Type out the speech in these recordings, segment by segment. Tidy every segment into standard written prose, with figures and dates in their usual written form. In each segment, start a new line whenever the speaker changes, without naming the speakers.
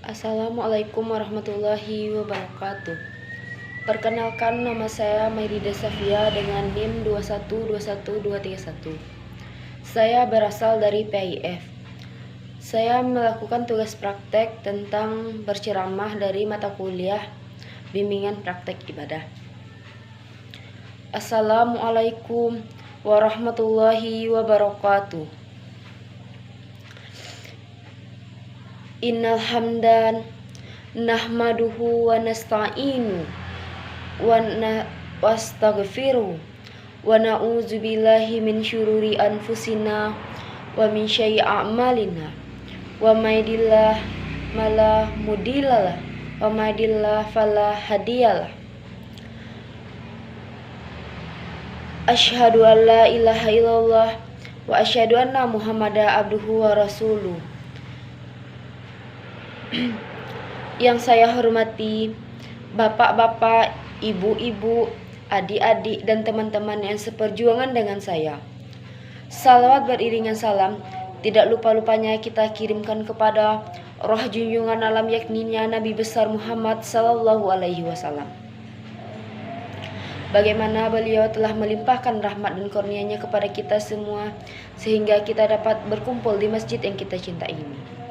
Assalamualaikum warahmatullahi wabarakatuh. Perkenalkan, nama saya Mairida Safia dengan NIM 2121231. Saya berasal dari PIF. Saya melakukan tugas praktek tentang berceramah dari mata kuliah Bimbingan Praktek Ibadah. Assalamualaikum warahmatullahi wabarakatuh. Innal hamdan nahmaduhu wa nasta'inu wa nastaghfiru wa na'udzu billahi min syururi anfusina wa min syai'i a'malina wa may yahdihillahu fala mudhillalah wa may yudlil fala hadiyalah. Asyhadu an la ilaha illallah wa asyhadu anna Muhammadan abduhu wa rasuluh. Yang saya hormati bapak-bapak, ibu-ibu, adik-adik, dan teman-teman yang seperjuangan dengan saya. Salawat beriringan salam tidak lupa-lupanya kita kirimkan kepada roh junjungan alam yakninya Nabi besar Muhammad Sallallahu Alaihi Wasallam. Bagaimana beliau telah melimpahkan rahmat dan kurnia-Nya kepada kita semua sehingga kita dapat berkumpul di masjid yang kita cintai ini.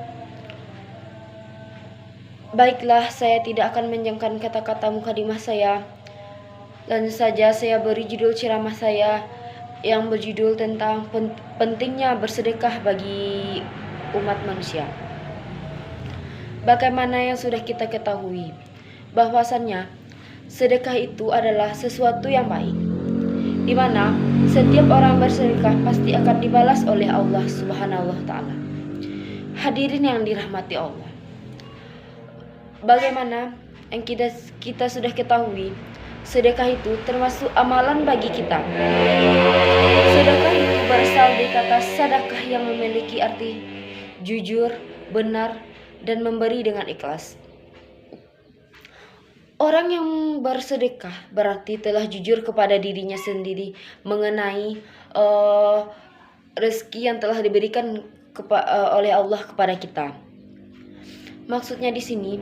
Baiklah, saya tidak akan menjangkan kata-kata mukadimah saya. Langsung saja saya beri judul ceramah saya yang berjudul tentang pentingnya bersedekah bagi umat manusia. Bagaimana yang sudah kita ketahui, bahwasannya sedekah itu adalah sesuatu yang baik, di mana setiap orang bersedekah pasti akan dibalas oleh Allah Subhanahu wa Ta'ala. Hadirin yang dirahmati Allah, bagaimana yang kita sudah ketahui, sedekah itu termasuk amalan bagi kita. Sedekah itu berasal dari kata sadaqah yang memiliki arti jujur, benar, dan memberi dengan ikhlas. Orang yang bersedekah berarti telah jujur kepada dirinya sendiri mengenai rezeki yang telah diberikan oleh Allah kepada kita. Maksudnya di sini,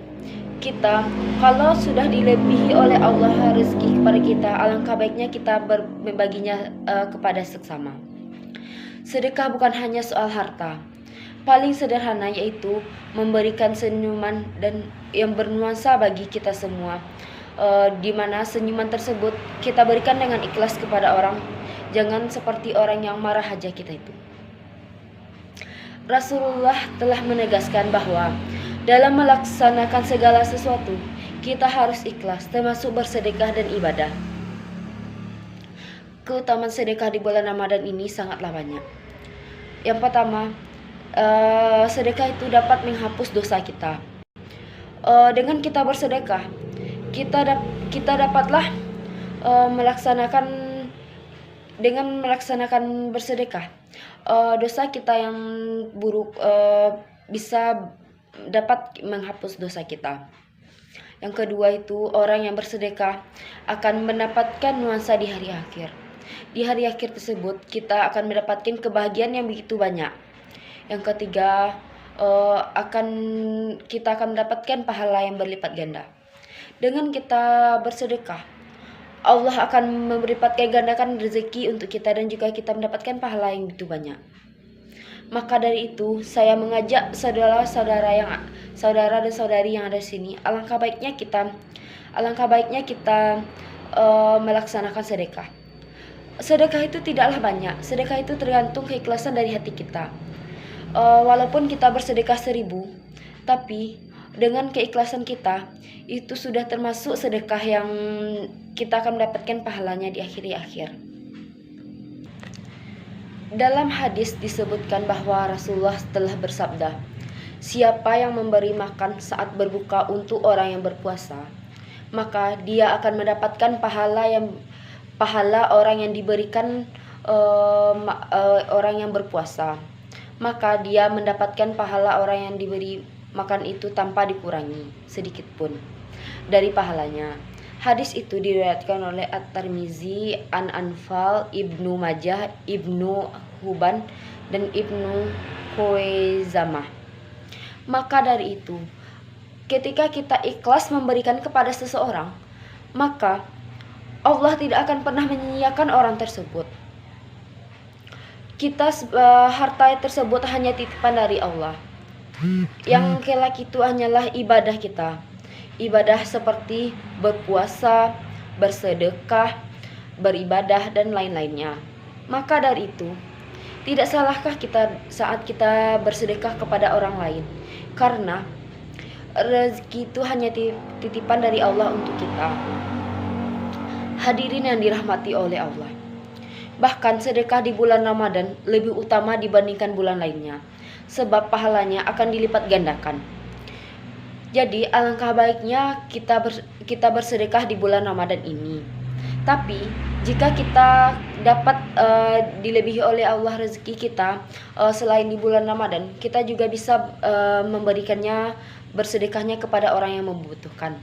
kita kalau sudah dilebihi oleh Allah rezeki kepada kita, alangkah baiknya kita membaginya kepada sesama. Sedekah bukan hanya soal harta. Paling sederhana yaitu memberikan senyuman dan yang bernuansa bagi kita semua, di mana senyuman tersebut kita berikan dengan ikhlas kepada orang. Jangan seperti orang yang marah aja kita itu. Rasulullah telah menegaskan bahwa dalam melaksanakan segala sesuatu, kita harus ikhlas, termasuk bersedekah dan ibadah. Keutamaan sedekah di bulan Ramadan ini sangatlah banyak. Yang pertama, sedekah itu dapat menghapus dosa kita. Dengan kita bersedekah, kita dapatlah melaksanakan bersedekah, dosa kita yang buruk bisa dapat menghapus dosa kita. Yang kedua itu, orang yang bersedekah akan mendapatkan nuansa di hari akhir. Di hari akhir tersebut kita akan mendapatkan kebahagiaan yang begitu banyak. Yang ketiga, kita akan mendapatkan pahala yang berlipat ganda. Dengan kita bersedekah, Allah akan berlipat gandakan rezeki untuk kita dan juga kita mendapatkan pahala yang begitu banyak. Maka dari itu, saya mengajak saudara dan saudari yang ada di sini, alangkah baiknya kita melaksanakan sedekah. Sedekah itu tidaklah banyak. Sedekah itu tergantung keikhlasan dari hati kita. Walaupun kita bersedekah 1000, tapi dengan keikhlasan kita, itu sudah termasuk sedekah yang kita akan mendapatkan pahalanya di akhir. Dalam hadis disebutkan bahwa Rasulullah telah bersabda, siapa yang memberi makan saat berbuka untuk orang yang berpuasa, maka dia akan mendapatkan pahala orang yang diberikan orang yang berpuasa. Maka dia mendapatkan pahala orang yang diberi makan itu tanpa dikurangi sedikit pun dari pahalanya. Hadis itu diriwayatkan oleh At-Tirmizi, An-Anfal, Ibnu Majah, Ibnu Hubban, dan Ibnu Khuzaimah. Maka dari itu, ketika kita ikhlas memberikan kepada seseorang, maka Allah tidak akan pernah menyia-nyiakan orang tersebut. Harta tersebut hanya titipan dari Allah. Yang kelak itu hanyalah ibadah kita. Ibadah seperti berpuasa, bersedekah, beribadah, dan lain-lainnya. Maka dari itu, tidak salahkah kita saat kita bersedekah kepada orang lain? Karena rezeki itu hanya titipan dari Allah untuk kita. Hadirin yang dirahmati oleh Allah. Bahkan sedekah di bulan Ramadan lebih utama dibandingkan bulan lainnya, sebab pahalanya akan dilipat gandakan. Jadi alangkah baiknya kita bersedekah di bulan Ramadan ini. Tapi jika kita dapat dilebihi oleh Allah rezeki kita selain di bulan Ramadan, kita juga bisa memberikannya, bersedekahnya kepada orang yang membutuhkan.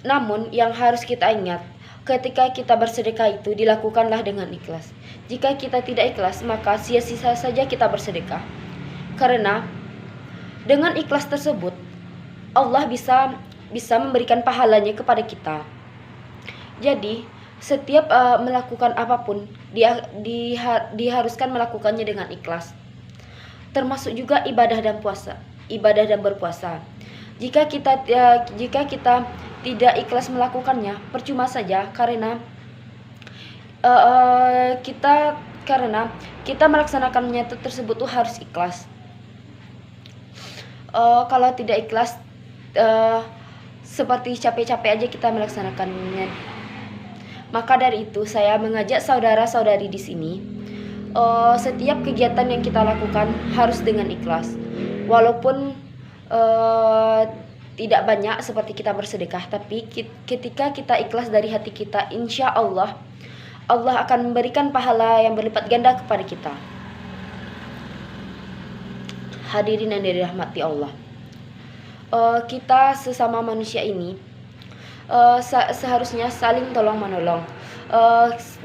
Namun yang harus kita ingat, ketika kita bersedekah itu dilakukanlah dengan ikhlas. Jika kita tidak ikhlas, maka sia-sia saja kita bersedekah. Karena dengan ikhlas tersebut, Allah bisa memberikan pahalanya kepada kita. Jadi, setiap melakukan apapun, diharuskan melakukannya dengan ikhlas. Termasuk juga ibadah dan berpuasa. Jika kita tidak ikhlas melakukannya, percuma saja, karena kita melaksanakannya tersebut tuh harus ikhlas. Kalau tidak ikhlas, seperti capek-capek aja kita melaksanakannya. Maka dari itu saya mengajak saudara-saudari di sini, setiap kegiatan yang kita lakukan harus dengan ikhlas. Walaupun tidak banyak seperti kita bersedekah, tapi ketika kita ikhlas dari hati kita, insya Allah akan memberikan pahala yang berlipat ganda kepada kita. Hadirin yang dirahmati Allah, kita sesama manusia ini seharusnya saling tolong menolong.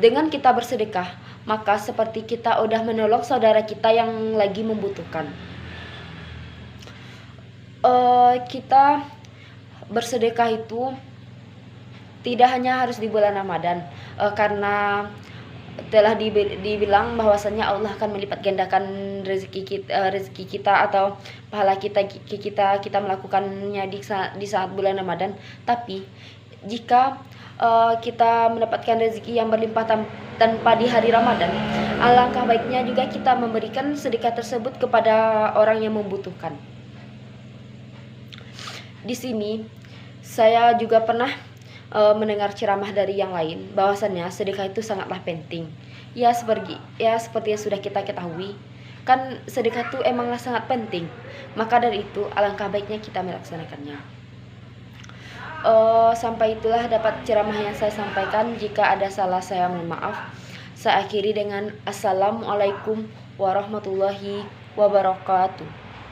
Dengan kita bersedekah, maka seperti kita udah menolong saudara kita yang lagi membutuhkan. Kita bersedekah itu tidak hanya harus di bulan Ramadan, karena telah dibilang bahwasanya Allah akan melipat gandakan rezeki kita atau pahala kita melakukannya di saat bulan Ramadan. Tapi jika kita mendapatkan rezeki yang berlimpah tanpa di hari Ramadan, alangkah baiknya juga kita memberikan sedekah tersebut kepada orang yang membutuhkan. Di sini saya juga pernah mendengar ceramah dari yang lain bahwasannya sedekah itu sangatlah penting. Ya seperti yang sudah kita ketahui, kan sedekah itu emanglah sangat penting. Maka dari itu alangkah baiknya kita melaksanakannya. Sampai itulah dapat ceramah yang saya sampaikan. Jika ada salah, saya mohon maaf. Saya akhiri dengan Assalamualaikum warahmatullahi wabarakatuh.